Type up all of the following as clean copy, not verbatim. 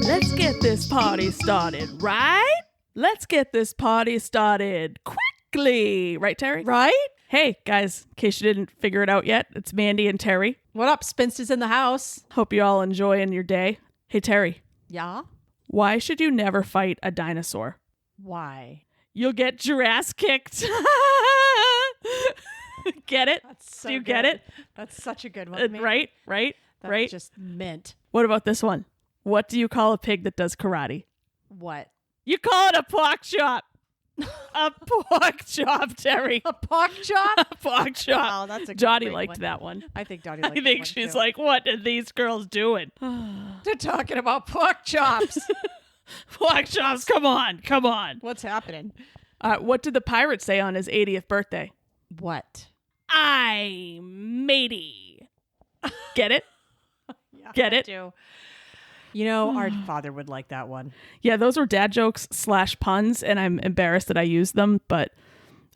Let's get this party started, right? Let's get this party started quickly. Right, Terri? Right? Hey, guys, in case you didn't figure it out yet, it's Mandy and Terri. What up? Spinster's in the house. Hope you all enjoying your day. Hey, Terri, Yeah? why should you never fight a dinosaur? Why? You'll get your ass kicked. Get it? That's so Do you good. get it? That's such a good one. Right? That's just mint. What about this one? What do you call a pig that does karate? What? You call it a pork chop. A pork chop, Terri. A pork chop? A pork chop. Oh, that's a Dottie great liked one. that one. I think Dottie liked I that think one she's too. like, what are these girls doing? They're talking about pork chops. Pork chops, come on. What's happening? What did the pirate say on his 80th birthday? What? I matey. Get it? Yeah, Get it? I do. You know, our father would like that one. Yeah, those were dad jokes / puns, and I'm embarrassed that I used them, but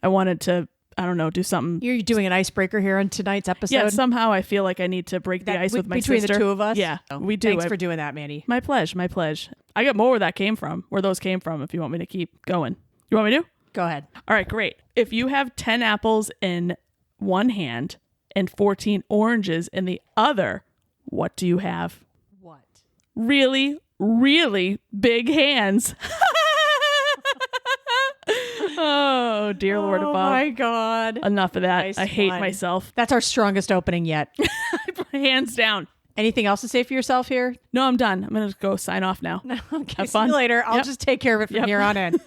I wanted to, I don't know, do something. You're doing an icebreaker here on tonight's episode? Yeah, somehow I feel like I need to break the ice with my between sister. the two of us? Yeah, Oh, we do. Thanks for doing that, Mandy. My pledge. I got more where that came from, where those came from, if you want me to keep going. You want me to? Go ahead. All right, great. If you have 10 apples in one hand and 14 oranges in the other, what do you have? What? Really, really big hands. Oh, dear Lord above. Oh, my God. Enough of that. Nice I hate one. myself. That's our strongest opening yet. Hands down. Anything else to say for yourself here? No, I'm done. I'm going to go sign off now. Okay, Have see fun. you later. I'll Yep. just take care of it from Yep. here on in.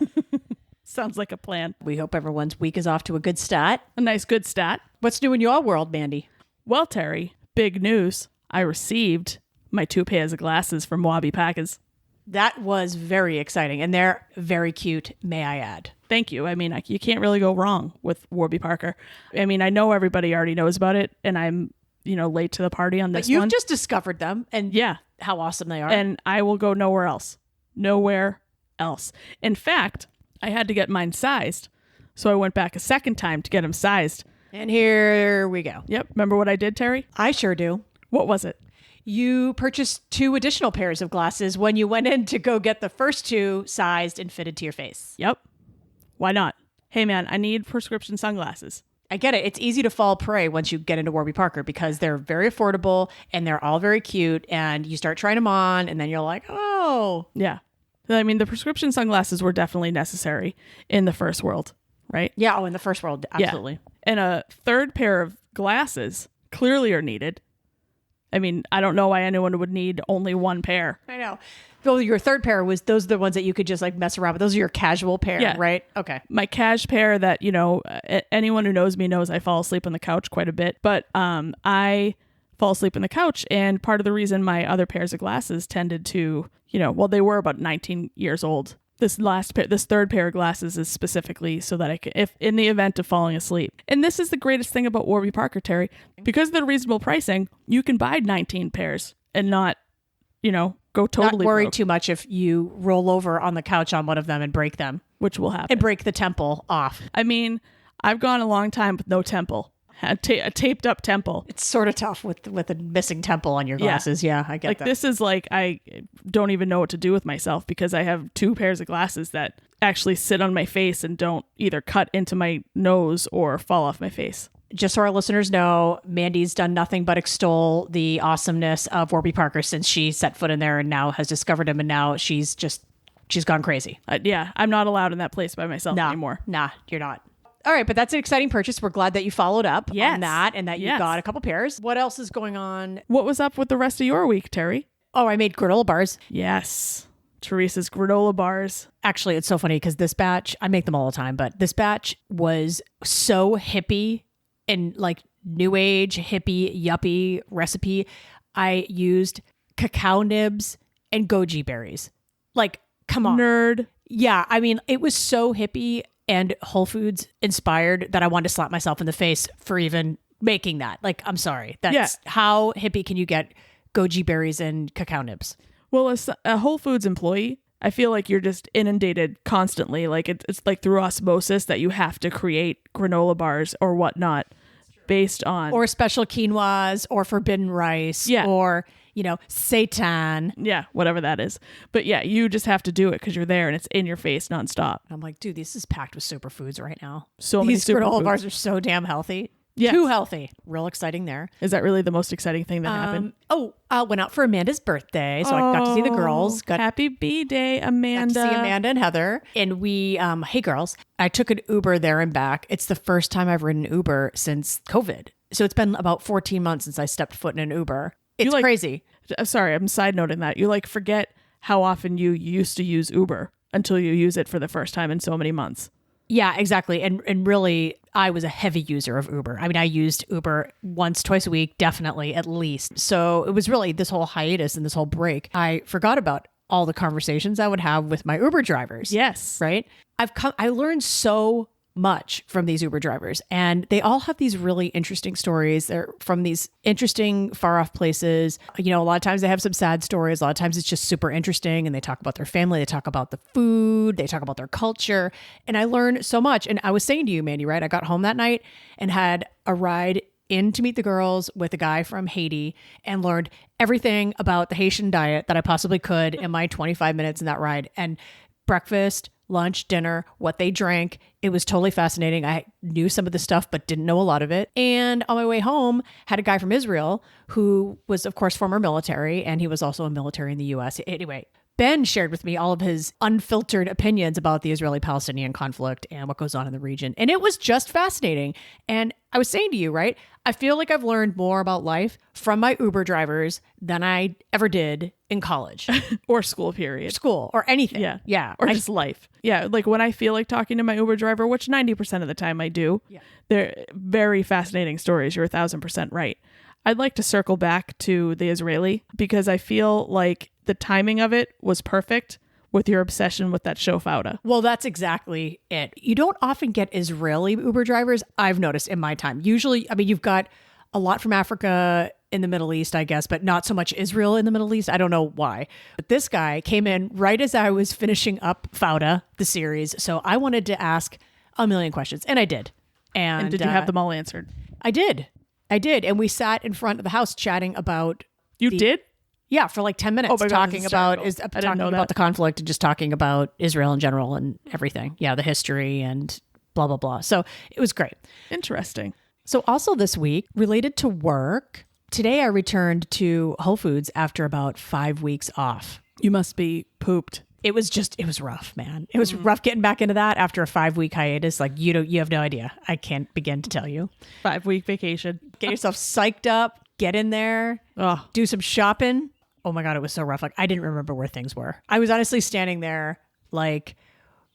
Sounds like a plan. We hope everyone's week is off to a good start. A nice, good stat. What's new in your world, Mandy? Well, Terri, big news. I received my 2 pairs of glasses from Warby Parkers. That was very exciting, and they're very cute, may I add. Thank you. I mean, you can't really go wrong with Warby Parker. I mean, I know everybody already knows about it, and I'm, late to the party on this But you've one. just discovered them, and Yeah. how awesome they are. And I will go nowhere else. Nowhere else. In fact, I had to get mine sized. So I went back a second time to get them sized. And here we go. Yep. Remember what I did, Terri? I sure do. What was it? You purchased 2 additional pairs of glasses when you went in to go get the first 2 sized and fitted to your face. Yep. Why not? Hey, man, I need prescription sunglasses. I get it. It's easy to fall prey once you get into Warby Parker because they're very affordable and they're all very cute. And you start trying them on and then you're like, oh. Yeah. I mean, the prescription sunglasses were definitely necessary in the first world, right? Yeah. Oh, in the first world. Absolutely. Yeah. And a third pair of glasses clearly are needed. I mean, I don't know why anyone would need only one pair. I know. Though your third pair those are the ones that you could just like mess around with. Those are your casual pair, Yeah. right? Okay. My cash pair that, anyone who knows me knows I fall asleep on the couch quite a bit, but I fall asleep on the couch. And part of the reason my other pairs of glasses tended to, they were about 19 years old. This third pair of glasses is specifically so that I can, if in the event of falling asleep. And this is the greatest thing about Warby Parker, Terri, because of the reasonable pricing, you can buy 19 pairs and not, go totally Not worry broke, too much if you roll over on the couch on one of them and break them which will happen. and break the temple off. I mean, I've gone a long time with no temple. Had a taped up temple. It's sort of tough with a missing temple on your glasses. Yeah, I get Like that. this is like I don't even know what to do with myself because I have 2 pairs of glasses that actually sit on my face and don't either cut into my nose or fall off my face. Just so our listeners know, Mandy's done nothing but extol the awesomeness of Warby Parker since she set foot in there and now has discovered him, and now she's gone crazy. Yeah, I'm not allowed in that place by myself anymore. Nah, you're not. All right, but that's an exciting purchase. We're glad that you followed up Yes. on that and that you Yes. got a couple pairs. What else is going on? What was up with the rest of your week, Terri? Oh, I made granola bars. Yes, Teresa's granola bars. Actually, it's so funny because this batch, I make them all the time, but this batch was so hippie and like new age, hippie, yuppie recipe. I used cacao nibs and goji berries. Like, come on. Nerd. Yeah, I mean, it was so hippie and Whole Foods inspired that I wanted to slap myself in the face for even making that. Like, I'm sorry. That's how hippie can you get goji berries and cacao nibs? Well, as a Whole Foods employee, I feel like you're just inundated constantly. Like it's like through osmosis that you have to create granola bars or whatnot based on Or special quinoas or forbidden rice or, seitan. yeah, whatever that is. But yeah, you just have to do it because you're there and it's in your face nonstop. I'm like, dude, this is packed with superfoods right now. So These many granola superfoods. bars are so damn healthy. Yes. Too healthy. Real exciting there. Is that really the most exciting thing that happened? Went out for Amanda's birthday. So I got to see the girls. Happy B-Day, Amanda. Got to see Amanda and Heather. And we, hey girls, I took an Uber there and back. It's the first time I've ridden Uber since COVID. So it's been about 14 months since I stepped foot in an Uber. It's crazy. Sorry, I'm side noting that. You forget how often you used to use Uber until you use it for the first time in so many months. Yeah, exactly. And really, I was a heavy user of Uber. I mean, I used Uber once, twice a week, definitely, at least. So it was really this whole hiatus and this whole break. I forgot about all the conversations I would have with my Uber drivers. Yes. Right? I learned so much from these Uber drivers, and they all have these really interesting stories. They're from these interesting far off places. A lot of times they have some sad stories. A lot of times it's just super interesting, and they talk about their family. They talk about the food. They talk about their culture. And I learned so much. And I was saying to you, Mandy, right? I got home that night and had a ride in to meet the girls with a guy from Haiti and learned everything about the Haitian diet that I possibly could in my 25 minutes in that ride. And breakfast, lunch, dinner, what they drank. It was totally fascinating. I knew some of the stuff, but didn't know a lot of it. And on my way home, had a guy from Israel who was, of course, former military, and he was also a military in the U.S. Anyway, Ben shared with me all of his unfiltered opinions about the Israeli-Palestinian conflict and what goes on in the region. And it was just fascinating. And I was saying to you, right? I feel like I've learned more about life from my Uber drivers than I ever did in college. Or school period. School or anything. Yeah. Yeah. Or just life. Yeah. Like when I feel like talking to my Uber driver, which 90% of the time I do, they're very fascinating stories. You're 1,000% right. I'd like to circle back to the Israeli because I feel like the timing of it was perfect with your obsession with that shofauda. Well, that's exactly it. You don't often get Israeli Uber drivers, I've noticed in my time. Usually, I mean, you've got a lot from Africa in the Middle East, I guess, but not so much Israel in the Middle East. I don't know why. But this guy came in right as I was finishing up Fauda, the series. So I wanted to ask a million questions, and I did. And did you have them all answered? I did. And we sat in front of the house chatting about... You did? Yeah, for like 10 minutes talking about the conflict and just talking about Israel in general and everything. Yeah, the history and blah, blah, blah. So it was great. Interesting. So also this week, related to work, today I returned to Whole Foods after about 5 weeks off. You must be pooped. It was rough, man. It was rough getting back into that after a 5-week hiatus. Like you have no idea. I can't begin to tell you. 5-week vacation. Get yourself psyched up, get in there, do some shopping. Oh my God, it was so rough. Like I didn't remember where things were. I was honestly standing there like,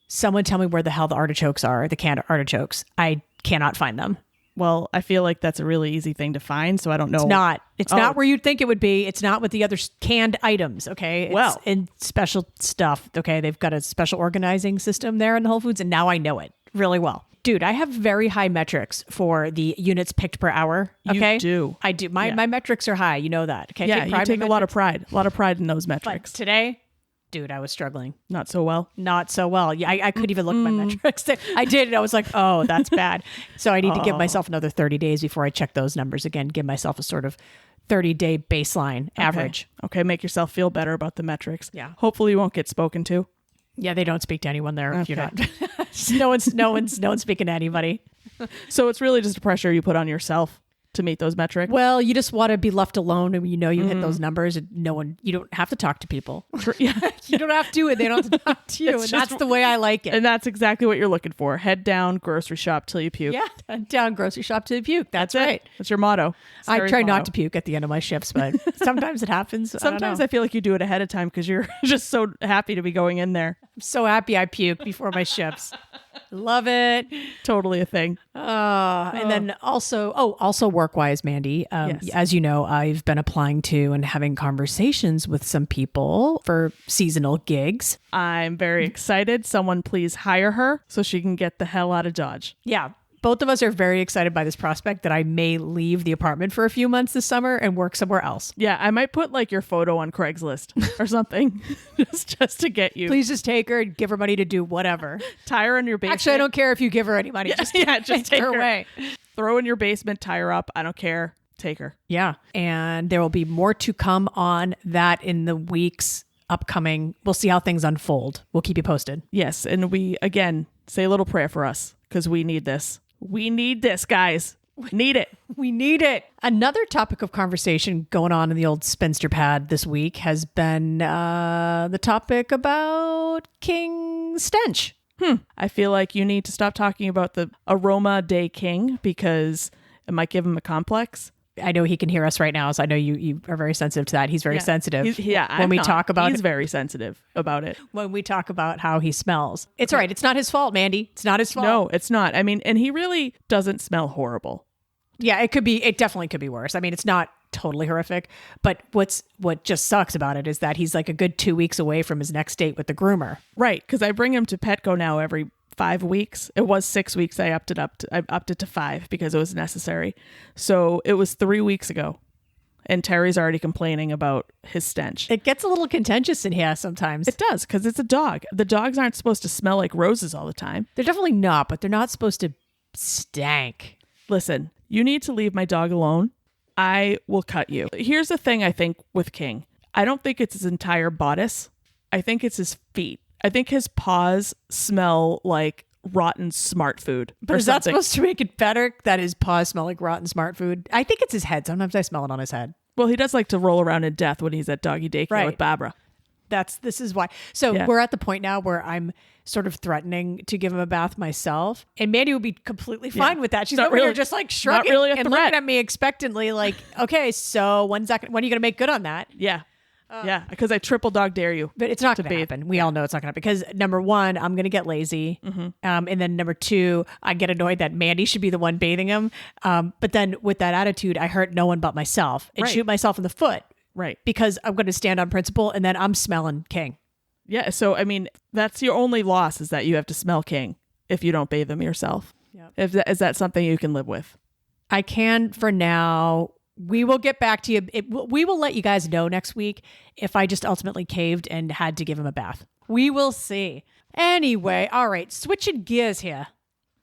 someone tell me where the hell the artichokes are, the canned artichokes. I cannot find them. Well, I feel like that's a really easy thing to find, so I don't know. It's not where you'd think it would be. It's not with the other canned items, okay? It's in special stuff, okay? They've got a special organizing system there in the Whole Foods, and now I know it really well. Dude, I have very high metrics for the units picked per hour, okay? You do. I do. My metrics are high. You know that, okay? Yeah, you take a lot of pride. A lot of pride in those metrics. But today... Dude, I was struggling. Not so well. Yeah, I couldn't even look at my metrics. I did, and I was like, oh, that's bad. So I need to give myself another 30 days before I check those numbers again, give myself a sort of 30-day baseline average. Okay, make yourself feel better about the metrics. Yeah. Hopefully you won't get spoken to. Yeah, they don't speak to anyone there if you're not. no one's speaking to anybody. So it's really just a pressure you put on yourself to meet those metrics. Well, you just want to be left alone and you hit those numbers and you don't have to talk to people. Yeah. You don't have to, and they don't have to talk to you. And that's the way I like it. And that's exactly what you're looking for. Head down, grocery shop till you puke. Yeah, head down, grocery shop till you puke. That's right. That's your motto. I try not to puke at the end of my shifts, but sometimes it happens. Sometimes I feel like you do it ahead of time because you're just so happy to be going in there. I'm so happy I puke before my shifts. Love it. Totally a thing. And then also work-wise, Mandy, Yes. as you know, I've been applying to and having conversations with some people for seasonal gigs. I'm very excited. Someone please hire her so she can get the hell out of Dodge. Yeah. Both of us are very excited by this prospect that I may leave the apartment for a few months this summer and work somewhere else. Yeah, I might put like your photo on Craigslist or something just to get you. Please just take her and give her money to do whatever. Tie her in your basement. Actually, I don't care if you give her any money. Just take her away. Throw in your basement, tie her up. I don't care. Take her. Yeah. And there will be more to come on that in the weeks upcoming. We'll see how things unfold. We'll keep you posted. Yes. And we, again, say a little prayer for us because we need this. We need this, guys. We need it. We need it. Another topic of conversation going on in the old spinster pad this week has been the topic about King stench. I feel like you need to stop talking about the aroma de King because it might give him a complex. I know he can hear us right now, so I know you are very sensitive to that. He's very sensitive. He's very sensitive about it. When we talk about how he smells. It's all right. It's not his fault, Mandy. It's not his fault. No, it's not. I mean, and he really doesn't smell horrible. Yeah, it definitely could be worse. I mean, it's not totally horrific, but what just sucks about it is that he's like a good 2 weeks away from his next date with the groomer. Right, because I bring him to Petco now every 5 weeks. It was 6 weeks. I upped it to 5 because it was necessary. So it was 3 weeks ago. And Terry's already complaining about his stench. It gets a little contentious in here sometimes. It does, because it's a dog. The dogs aren't supposed to smell like roses all the time. They're definitely not, but they're not supposed to stank. Listen, you need to leave my dog alone. I will cut you. Here's the thing I think with King. I don't think it's his entire bodice. I think it's his feet. I think his paws smell like rotten smart food. But is that supposed to make it better that his paws smell like rotten smart food? I think it's his head. Sometimes I smell it on his head. Well, he does like to roll around in death when he's at doggy daycare with Barbara. This is why. So we're at the point now where I'm sort of threatening to give him a bath myself. And Mandy would be completely fine with that. She's over here just like shrugging and looking at me expectantly like, okay, so when are you going to make good on that? Yeah. Yeah, because I triple dog dare you. But it's not going to happen. We all know it's not going to happen. Because number one, I'm going to get lazy. Mm-hmm. And then number two, I get annoyed that Mandy should be the one bathing him. But then with that attitude, I hurt no one but myself and shoot myself in the foot. Right. Because I'm going to stand on principle and then I'm smelling King. Yeah. So, I mean, that's your only loss is that you have to smell King if you don't bathe him yourself. Yep. Is that something you can live with? I can for now. We will get back to you. We will let you guys know next week if I just ultimately caved and had to give him a bath. We will see. Anyway, all right. Switching gears here.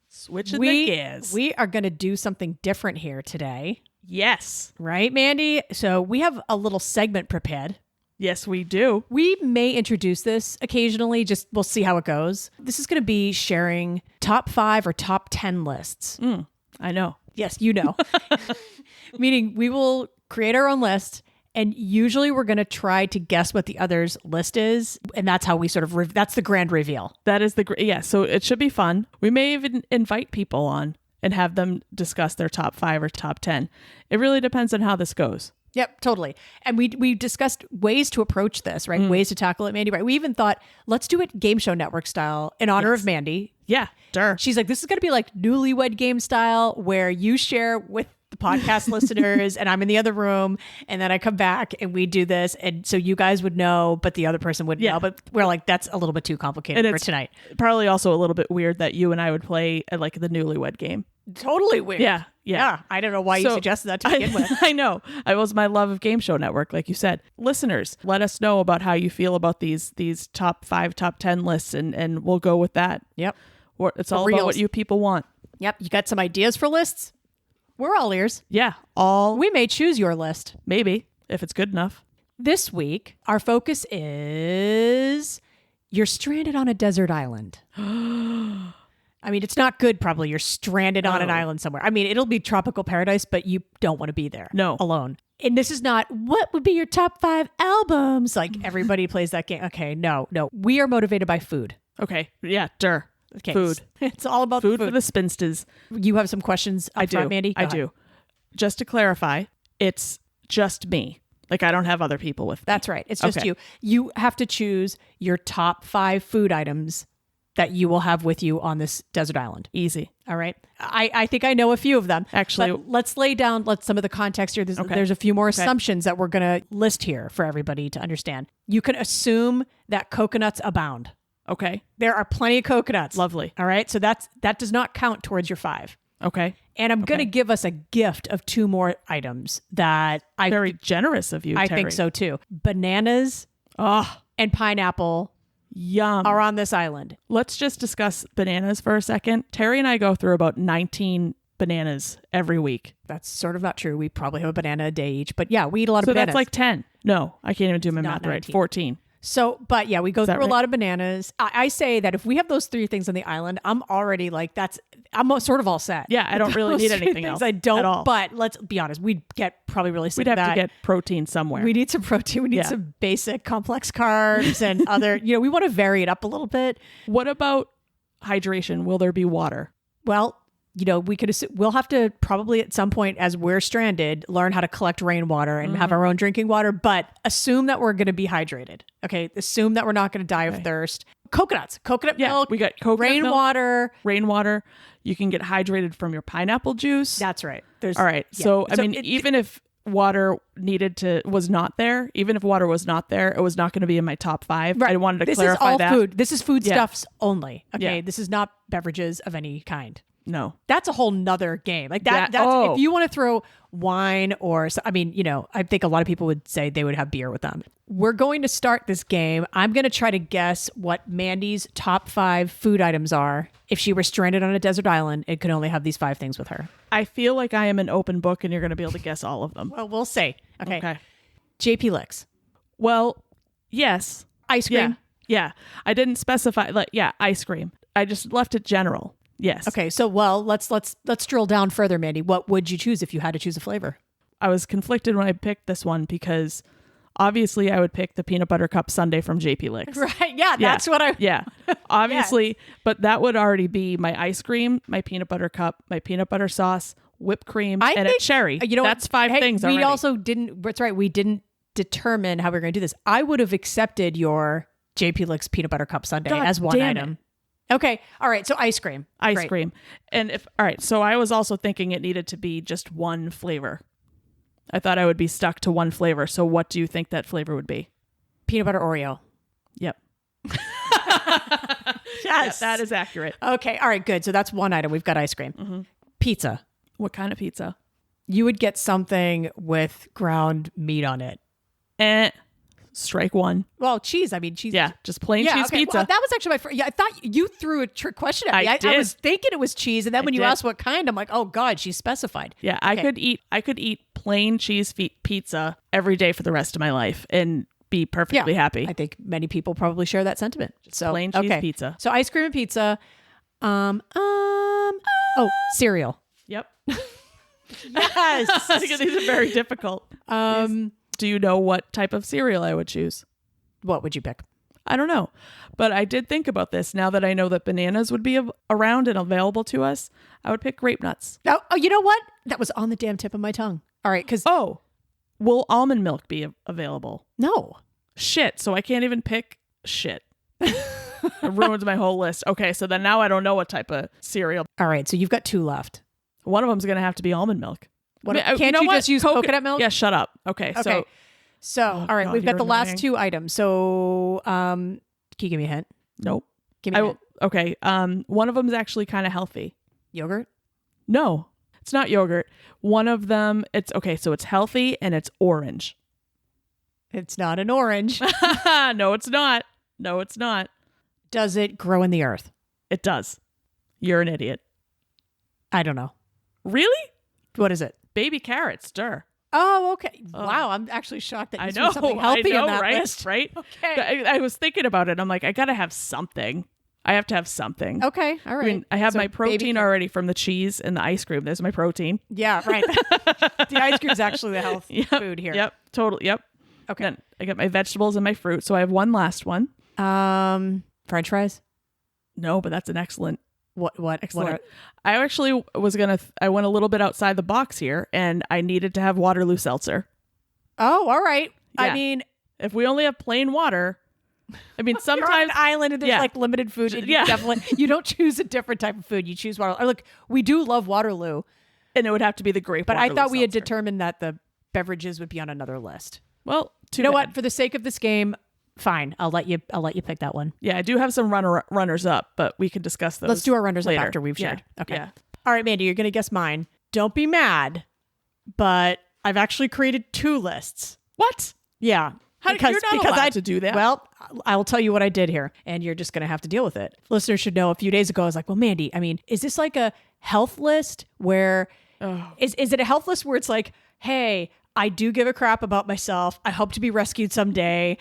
Switching the gears. We are going to do something different here today. Yes. Right, Mandy? So we have a little segment prepared. Yes, we do. We may introduce this occasionally. Just we'll see how it goes. This is going to be sharing top 5 or top 10 lists. I know. Yes, you know. Meaning we will create our own list and usually we're going to try to guess what the other's list is. And that's how we sort of, that's the grand reveal. That is so it should be fun. We may even invite people on and have them discuss their top 5 or top 10. It really depends on how this goes. Yep, totally. And we discussed ways to approach this, right? Ways to tackle it, Mandy, right? We even thought, let's do it Game Show Network style in honor of Mandy. Yeah, She's like, this is going to be like newlywed game style where you share with the podcast listeners and I'm in the other room and then I come back and we do this. And so you guys would know, but the other person wouldn't know. But we're like, that's a little bit too complicated for tonight. Probably also a little bit weird that you and I would play at like the newlywed game. Totally weird. Yeah. I don't know why you suggested that to begin with. I know. It was my love of Game Show Network, like you said. Listeners, let us know about how you feel about these top 5, top 10 lists, and we'll go with that. Yep. It's all about what you people want. Yep. You got some ideas for lists? We're all ears. Yeah. We may choose your list. Maybe, if it's good enough. This week, our focus is you're stranded on a desert island. I mean, it's not good, probably. You're stranded on an island somewhere. I mean, it'll be tropical paradise, but you don't want to be there. No. Alone. And this is not, what would be your top 5 albums? Like, everybody plays that game. Okay, no. We are motivated by food. Okay. Yeah, Okay. Food. It's all about food for the spinsters. You have some questions up front, Mandy? I do. Just to clarify, it's just me. Like, I don't have other people with me. That's right. It's just you. You have to choose your top 5 food items that you will have with you on this desert island. Easy. All right. I think I know a few of them. Actually, but let's lay down some of the context here. There's a few more assumptions that we're going to list here for everybody to understand. You can assume that coconuts abound. Okay. There are plenty of coconuts. Lovely. All right. So that does not count towards your 5. Okay. And I'm going to give us a gift of 2 more items that Very generous of you, I Terri. think so too. Bananas Oh, and pineapple yum. are on this island. Let's just discuss bananas for a second. Terri and I go through about 19 bananas every week. That's sort of not true. We probably have a banana a day each, but yeah, we eat a lot of So bananas. that's like 10. No, I can't even do my not math right. 19. 14. So, but yeah, we go through that a lot of bananas. I say that if we have those 3 things on the island, I'm already like, I'm sort of all set. Yeah, I don't really Those need 3 anything things else I don't, at all. but let's be honest, we'd get probably really sick We'd of have that. to get protein somewhere. We need some protein. We need some basic complex carbs and other, we want to vary it up a little bit. What about hydration? Will there be water? Well, we'll have to probably at some point as we're stranded, learn how to collect rainwater and have our own drinking water, but assume that we're going to be hydrated. Okay. Assume that we're not going to die of thirst. Coconut milk. We got coconut rainwater. Rainwater. You can get hydrated from your pineapple juice. That's right. All right. Yeah. So, I mean, even if water was not there, it was not going to be in my top 5. Right. I wanted to this clarify is all that. food. This is foodstuffs only. Okay. Yeah. This is not beverages of any kind. No. That's a whole nother game. Like That's if you want to throw wine or, I think a lot of people would say they would have beer with them. We're going to start this game. I'm going to try to guess what Mandy's top 5 food items are. If she were stranded on a desert island, it could only have these 5 things with her. I feel like I am an open book and you're going to be able to guess all of them. Well, we'll see. Okay. Okay. JP Licks. Well, yes. Ice cream. Yeah. I didn't specify, ice cream. I just left it general. Yes. Okay. So, let's drill down further, Mandy. What would you choose if you had to choose a flavor? I was conflicted when I picked this one because obviously I would pick the peanut butter cup sundae from JP Licks. Right. Yeah. That's what I. Yeah. Obviously, but that would already be my ice cream, my peanut butter cup, my peanut butter sauce, whipped cream, and a cherry. That's 5 things already. We also didn't. That's right. We didn't determine how we were going to do this. I would have accepted your JP Licks peanut butter cup sundae as one item. Okay. All right. So ice cream. Ice cream. And so I was also thinking it needed to be just one flavor. I thought I would be stuck to one flavor. So what do you think that flavor would be? Peanut butter Oreo. Yep. Yes. That is accurate. Okay. All right. Good. So that's one item. We've got ice cream. Mm-hmm. Pizza. What kind of pizza? You would get something with ground meat on it. Strike one. Well, cheese. I mean, cheese. Yeah, just plain cheese pizza. Well, that was actually my first. Yeah, I thought you threw a trick question at me. I was thinking it was cheese, and then when you asked what kind, I'm like, oh God, she specified. Yeah, okay. I could eat plain cheese pizza every day for the rest of my life and be perfectly happy. I think many people probably share that sentiment. So plain cheese pizza. So ice cream and pizza. Cereal. Yep. Yes. I think these are very difficult. Do you know what type of cereal I would choose? What would you pick? I don't know. But I did think about this. Now that I know that bananas would be around and available to us, I would pick grape nuts. Oh, you know what? That was on the damn tip of my tongue. All right. Will almond milk be available? No. Shit. So I can't even pick shit. It ruins my whole list. Okay. So then now I don't know what type of cereal. All right. So you've got 2 left. One of them is going to have to be almond milk. Can't you just use coconut milk? Yeah, shut up. Okay. So all right, we've got the last 2 items. So, can you give me a hint? Nope. Give me a hint. Okay. One of them is actually kind of healthy. Yogurt? No, it's not yogurt. One of them, so it's healthy and it's orange. It's not an orange. No, it's not. No, it's not. Does it grow in the earth? It does. You're an idiot. I don't know. Really? What is it? Baby carrots, stir. Oh, okay. Wow, I'm actually shocked that you threw something healthy in that list. Right? Okay. I was thinking about it. I'm like, I got to have something. I have to have something. Okay, all right. I mean, I have my protein already from the cheese and the ice cream. There's my protein. Yeah, right. The ice cream is actually the health food here. Yep, totally. Yep. Okay. Then I got my vegetables and my fruit. So I have one last one. French fries? No, but that's an excellent. What? Excellent. I actually I went a little bit outside the box here and I needed to have Waterloo seltzer. Oh, all right. Yeah. I mean, if we only have plain water, I mean, sometimes you're on an island and there's like limited food. And you don't choose a different type of food. You choose Waterloo. Or look, we do love Waterloo. And it would have to be the grape. But Waterloo I thought we had seltzer. determined that the beverages would be on another list. Well, you know what? For the sake of this game, fine. I'll let you pick that one. Yeah, I do have some runners up, but we can discuss those. Let's do our runners later. up after we've shared. Yeah. Okay. Yeah. All right, Mandy, you're going to guess mine. Don't be mad, but I've actually created 2 lists. What? Yeah. You're not allowed to do that. Well, I will tell you what I did here, and you're just going to have to deal with it. Listeners should know a few days ago, I was like, well, Mandy, I mean, is this like a health list where, is it a health list where it's like, hey, I do give a crap about myself. I hope to be rescued someday.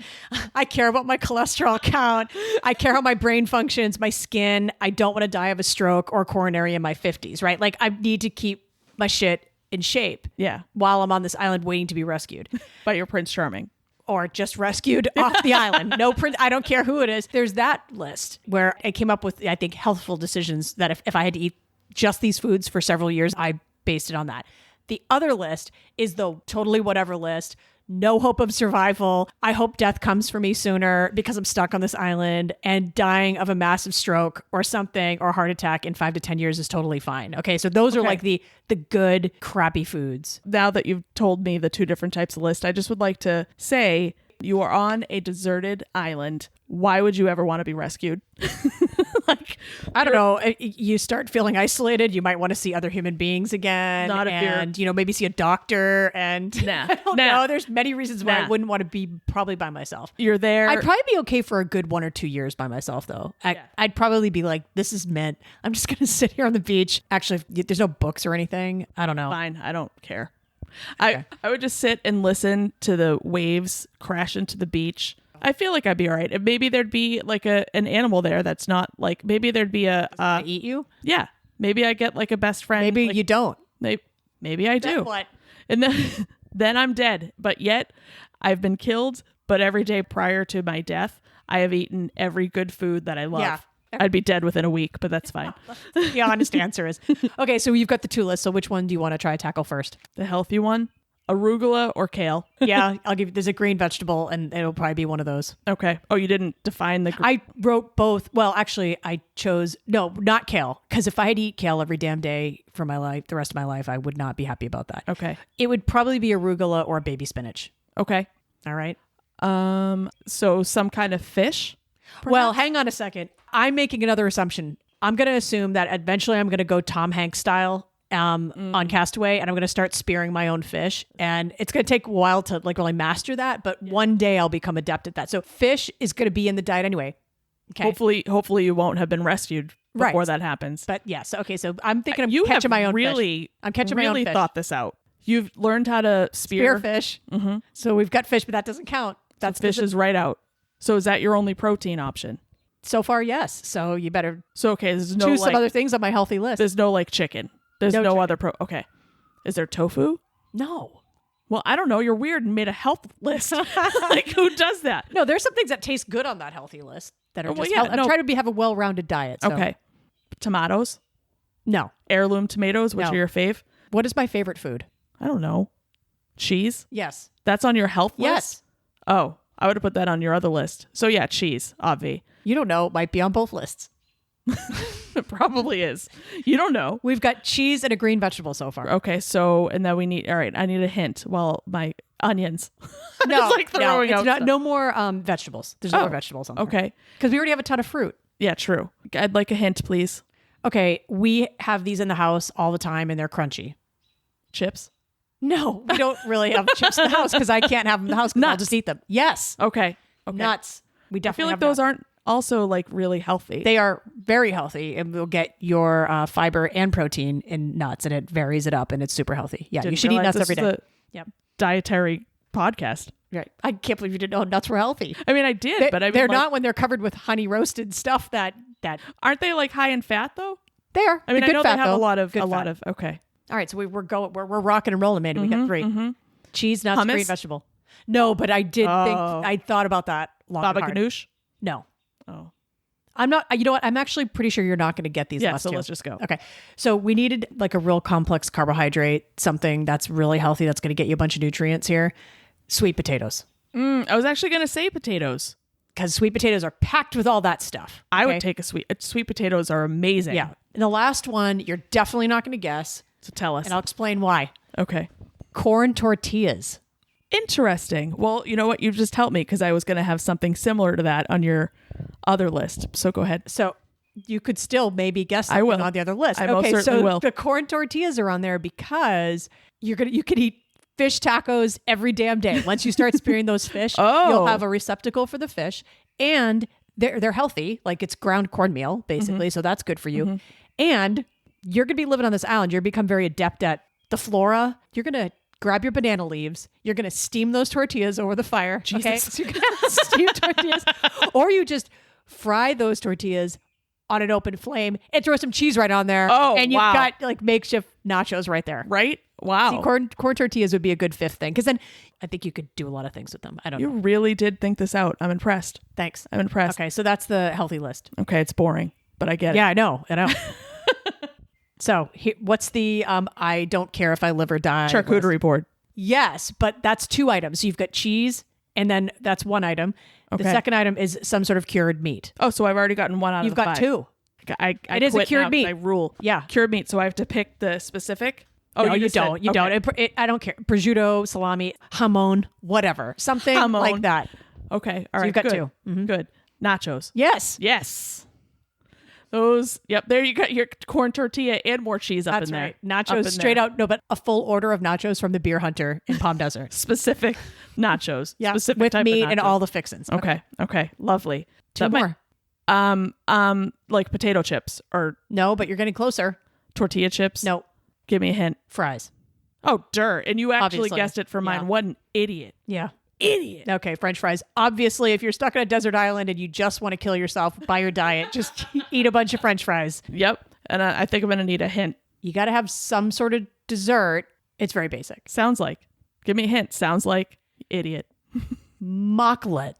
I care about my cholesterol count. I care how my brain functions, my skin. I don't want to die of a stroke or coronary in my 50s, right? Like I need to keep my shit in shape. Yeah. While I'm on this island waiting to be rescued. By your Prince Charming. Or just rescued off the island. No prince. I don't care who it is. There's that list where I came up with, I think, healthful decisions that if I had to eat just these foods for several years, I based it on that. The other list is the totally whatever list. No hope of survival. I hope death comes for me sooner because I'm stuck on this island, and dying of a massive stroke or something or heart attack in 5 to 10 years is totally fine. Okay. So those are like the good crappy foods. Now that you've told me the 2 different types of list, I just would like to say you are on a deserted island. Why would you ever want to be rescued? Like, I don't know. You start feeling isolated. You might want to see other human beings again. Not if and, you know, maybe see a doctor. And I don't know. There's many reasons why I wouldn't want to be probably by myself. You're there. I'd probably be okay for a good 1 or 2 years by myself, though. I'd probably be like, this is meant. I'm just going to sit here on the beach. Actually, there's no books or anything. I don't know. Fine. I don't care. Okay. I would just sit and listen to the waves crash into the beach. I feel like I'd be all right. And maybe there'd be like an animal there that's not like, maybe there'd be eat you? Yeah. Maybe I get like a best friend. Maybe like, you don't. Maybe I do. Then what? And then I'm dead. But yet I've been killed. But every day prior to my death, I have eaten every good food that I love. Yeah. I'd be dead within a week, but that's fine. The honest answer is. Okay, so you've got the 2 lists. So which one do you want to try to tackle first? The healthy one? Arugula or kale? Yeah, I'll give you, there's a green vegetable and it'll probably be one of those. Okay. Oh, you didn't define the... I wrote both. Well, actually, I chose... No, not kale. Because if I had to eat kale every damn day for my life, the rest of my life, I would not be happy about that. Okay. It would probably be arugula or baby spinach. Okay. All right. So some kind of fish? Perhaps? Well, hang on a second. I'm making another assumption. I'm going to assume that eventually I'm going to go Tom Hanks style on Castaway, and I'm going to start spearing my own fish. And it's going to take a while to like really master that, but one day I'll become adept at that. So fish is going to be in the diet anyway. Okay. Hopefully you won't have been rescued before that happens. But yes, okay. So I'm thinking I'm catching my own fish. I'm catching my own fish. Thought this out. You've learned how to spear fish. Mm-hmm. So we've got fish, but that doesn't count. That's fish is right out. So is that your only protein option? So far, yes. So you better there's no choose some other things on my healthy list. There's no like chicken. There's no other okay. Is there tofu? No. Well, I don't know. You're weird and made a health list. Like, who does that? No, there's some things that taste good on that healthy list that are I'm trying to have a well-rounded diet. So. Okay. Tomatoes? No. Heirloom tomatoes, which are your fave? What is my favorite food? I don't know. Cheese? Yes. That's on your health list? Yes. Oh, I would have put that on your other list. So yeah, cheese, obvi. You don't know. It might be on both lists. It probably is. You don't know. We've got cheese and a green vegetable so far. Okay, so, and then I need a hint. Well, my onions. No, it's like throwing out no more vegetables. There's no more vegetables on there. Okay. Because we already have a ton of fruit. Yeah, true. I'd like a hint, please. Okay, we have these in the house all the time and they're crunchy. Chips? No, we don't really have chips in the house because I can't have them in the house because I'll just eat them. Yes. Okay. Nuts. We definitely I feel like those aren't also like really healthy. They are very healthy and will get your fiber and protein in nuts and it varies it up and it's super healthy. Yeah, you should eat nuts every day. Yep. Dietary podcast. Right. I can't believe you didn't know nuts were healthy. I mean, I did, but I mean, they're not when they're covered with honey roasted stuff that aren't they like high in fat though? They are. I mean, I know fat, they have though. a lot of okay. All right, so we're rocking and rolling, man. We got 3. Mm-hmm. Cheese, nuts, hummus? green vegetable. No, but I did think I thought about that long Baba and hard. ganoush? No. Oh. I'm not, you know what? I'm actually pretty sure you're not going to get these. Yeah, so let's just go. Okay. So we needed like a real complex carbohydrate, something that's really healthy, that's going to get you a bunch of nutrients here. Sweet potatoes. I was actually going to say potatoes. Because sweet potatoes are packed with all that stuff. I would take sweet potatoes are amazing. Yeah. And the last one, you're definitely not going to guess. So tell us. And I'll explain why. Okay. Corn tortillas. Interesting. Well, you know what? You've just helped me because I was going to have something similar to that on your other list. So go ahead. So you could still maybe guess I something will. on the other list. I most certainly will. The corn tortillas are on there because you could eat fish tacos every damn day. Once you start spearing those fish, you'll have a receptacle for the fish, and they're healthy. Like it's ground cornmeal, basically. So that's good for you. And you're going to be living on this island. You're become very adept at the flora. You're going to grab your banana leaves. You're going to steam those tortillas over the fire. Jesus. Okay. So you're going to steam tortillas, or you just fry those tortillas on an open flame and throw some cheese right on there. Oh, and you've got like makeshift nachos right there. Right? Wow. See, corn tortillas would be a good fifth thing, because then I think you could do a lot of things with them. I don't You know. really did think this out. I'm impressed. Thanks. I'm impressed. Okay, so that's the healthy list. Okay, it's boring, but I get it. Yeah, I know. So what's the I don't care if I live or die Charcuterie list? board. Yes, but that's 2 items. So you've got cheese, and then that's 1 item. Okay. The second item is some sort of cured meat. Oh, so I've already gotten 1 out You've of the got 5. 2. I It is a quit cured now 'cause meat. I rule. Yeah. Cured meat. So I have to pick the specific. Oh, No, you just said- don't. You okay. don't. I don't care. Prosciutto, salami, jamon, whatever. Something Jamon. like that. Okay. All So right. you've got good. 2. Mhm. Good. Nachos. Yes. Yes. Those. Yep. There you got your corn tortilla and more cheese up That's in there. right. Up Nachos in straight there. out. No, but a full order of nachos from the Beer Hunter in Palm Desert. Specific nachos. Yeah, Specific with type meat of nachos. and all the fixins. Okay. Okay. Lovely. 2 more. Like potato chips or No, but you're getting closer. tortilla chips. No, Give me a hint. fries. Oh, and you actually Obviously. guessed it for mine. Yeah. What an idiot. Yeah. Idiot. Okay, French fries. Obviously, if you're stuck on a desert island and you just want to kill yourself by your diet, just eat a bunch of French fries. Yep. And I think I'm going to need a hint. You got to have some sort of dessert. It's very basic. Sounds like. Give me a hint. Sounds like idiot. Mocklet.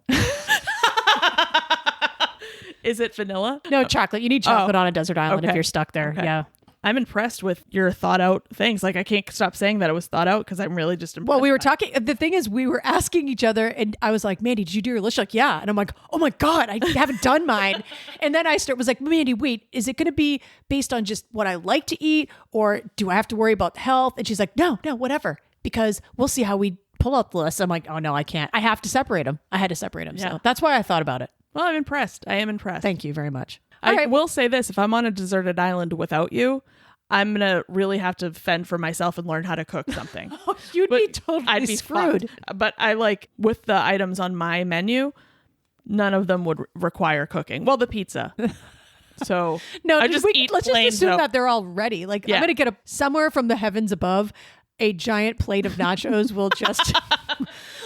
Is it vanilla? No, chocolate. You need chocolate on a desert island if Okay. you're stuck there. Okay. Yeah. I'm impressed with your thought out things. Like I can't stop saying that it was thought out because I'm really just impressed. Well, we were talking. The thing is, we were asking each other, and I was like, "Mandy, did you do your list?" She's like, yeah. And I'm like, "Oh my god, I haven't done mine." And then I was like, "Mandy, wait, is it going to be based on just what I like to eat, or do I have to worry about health?" And she's like, "No, whatever, because we'll see how we pull out the list." I'm like, "Oh no, I can't. I have to separate them. I had to separate them." Yeah. So that's why I thought about it. Well, I'm impressed. I am impressed. Thank you very much. I will say this. If I'm on a deserted island without you, I'm going to really have to fend for myself and learn how to cook something. You'd But be totally I'd be screwed. fucked. But I like with the items on my menu, none of them would require cooking. Well, the pizza. So No, I let's eat just plain assume dough. that they're all ready. Like Yeah. I'm gonna get somewhere from the heavens above, a giant plate of nachos will just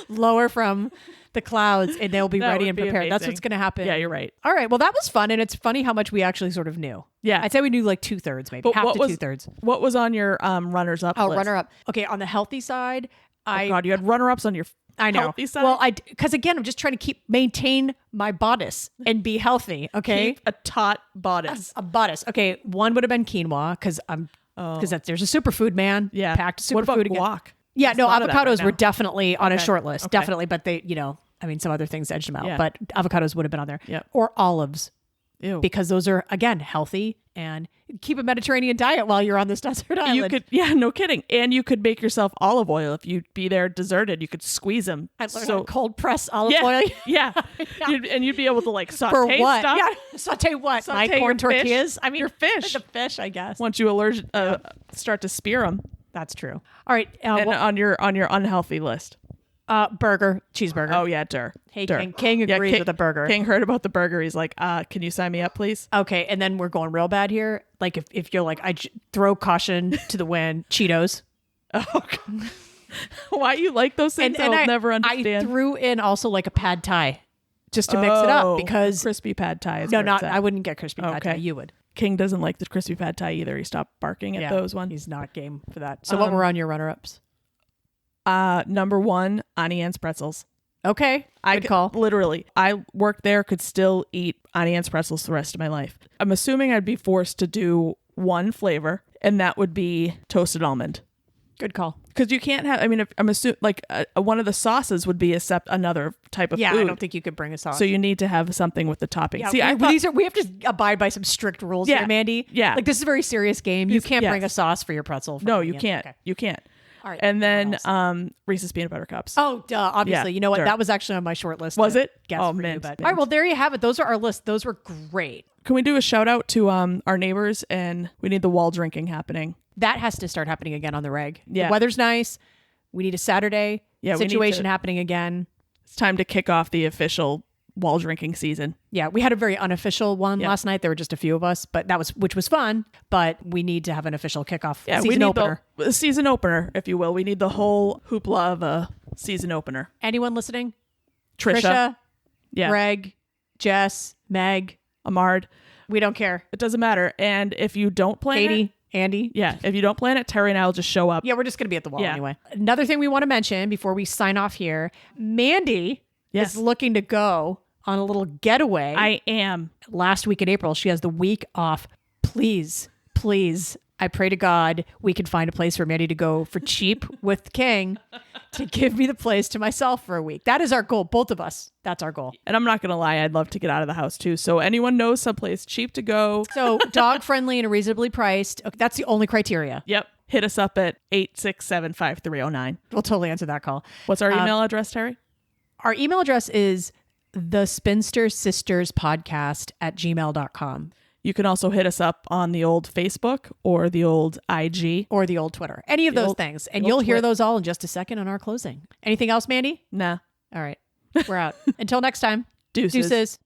lower from the clouds, and they'll be That ready would and be prepared. That's amazing. what's gonna happen. Yeah, you're right. All right. Well, that was fun, and it's funny how much we actually sort of knew. Yeah. I'd say we knew like 2/3, maybe But half what to was 2/3. What was on your runners up? Oh, list? runner up. Okay, on the healthy side, Oh God, you had runner ups on your I know. healthy side. Well, because again, I'm just trying to maintain my bodice and be healthy. Okay. Keep a taut bodice. A bodice. Okay, one would have been quinoa because there's a superfood, man. Yeah. Packed superfood. What about again. guac? Yeah, There's no, a lot of that avocados right were now. definitely on a Okay. short list. Okay. Definitely, but they, I mean, some other things edged them out. Yeah. But avocados would have been on there. Yep. Or olives, Ew. because those are again healthy, and keep a Mediterranean diet while you're on this desert island. You could, yeah, no kidding. And you could make yourself olive oil if you'd be there deserted. You could squeeze them. I learned how to cold press olive yeah, oil. yeah. And you'd be able to like saute For what? stuff. Yeah, saute what? Saute My your corn fish. tortillas. I mean, Your fish. The fish, I guess. Once you start to spear them. That's true. All right, And on your unhealthy list. burger, cheeseburger. Oh yeah, Dur. Hey, Dur. King agrees King, with the burger. King heard about the burger. He's like, can you sign me up, please? Okay, and then we're going real bad here. Like if you're like, throw caution to the wind, Cheetos. Oh, God. Why you like those things? I'll never understand. I threw in also like a pad thai, just to mix it up because crispy pad thai. Is no, where not it's at. I wouldn't get crispy pad thai. Okay. You would. King doesn't like the crispy pad thai either. He stopped barking at those ones. He's not game for that. So what were on your runner-ups? Number 1, Auntie Anne's pretzels. Okay, good call. Literally, I worked there, could still eat Auntie Anne's pretzels the rest of my life. I'm assuming I'd be forced to do one flavor, and that would be toasted almond. Good call. Because you can't have, I mean, I'm assuming like one of the sauces would be another type of Yeah, food. I don't think you could bring a sauce. So you need to have something with the topping. Yeah, See, I thought, we have to abide by some strict rules Yeah, here, Mandy. yeah. Like this is a very serious game. You can't bring yes. a sauce for your pretzel. no, you can't. Okay. You can't. All right. And then What else? Reese's peanut butter cups. Oh, duh, obviously. Yeah, You know what? sure. That was actually on my short list. Was to it? guess Oh, for you, mint, but- mint. All right. Well, there you have it. Those are our lists. Those were great. Can we do a shout out to our neighbors? And we need the wall drinking happening. That has to start happening again on the reg. Yeah. The weather's nice. We need a Saturday Yeah, we need situation to- happening again. It's time to kick off the official wall drinking season. Yeah, we had a very unofficial one last night. There were just a few of us, but which was fun. But we need to have an official kickoff Yeah, season we need opener. the season opener, if you will. We need the whole hoopla of a season opener. Anyone listening? Trisha, yeah, Greg, Jess, Meg. Amard, We don't care. it doesn't matter. And if you don't plan it, Katie, Andy. yeah, if you don't plan it, Terry and I will just show up. Yeah, we're just going to be at the wall Yeah. anyway. Another thing we want to mention before we sign off here, Mandy Yes. is looking to go on a little getaway. I am. Last week in April, she has the week off. Please, I pray to God we can find a place for Mandy to go for cheap with King to give me the place to myself for a week. That is our goal. Both of us. That's our goal. And I'm not going to lie, I'd love to get out of the house too. So anyone knows someplace cheap to go, So dog friendly and reasonably priced. Okay, that's the only criteria. yep, hit us up at 867-5309. We'll totally answer that call. What's our email address, Terry? Our email address is the Spinster Sisters Podcast @gmail.com You can also hit us up on the old Facebook or the old IG. or the old Twitter. Any of The those old- things. And the you'll old hear twit. those all in just a second on our closing. Anything else, Mandy? Nah. All right. We're out. Until next time. Deuces. Deuces.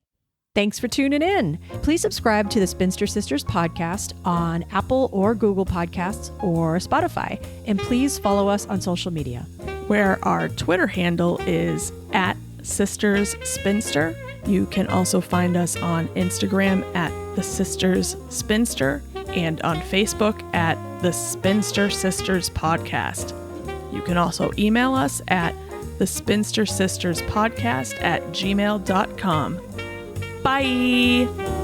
Thanks for tuning in. Please subscribe to the Spinster Sisters podcast on Apple or Google Podcasts or Spotify. And please follow us on social media. Where our Twitter handle is @SistersSpinster. You can also find us on Instagram @The Sisters Spinster and on Facebook @The Spinster Sisters Podcast. You can also email us at the Spinster Sisters Podcast @gmail.com. Bye.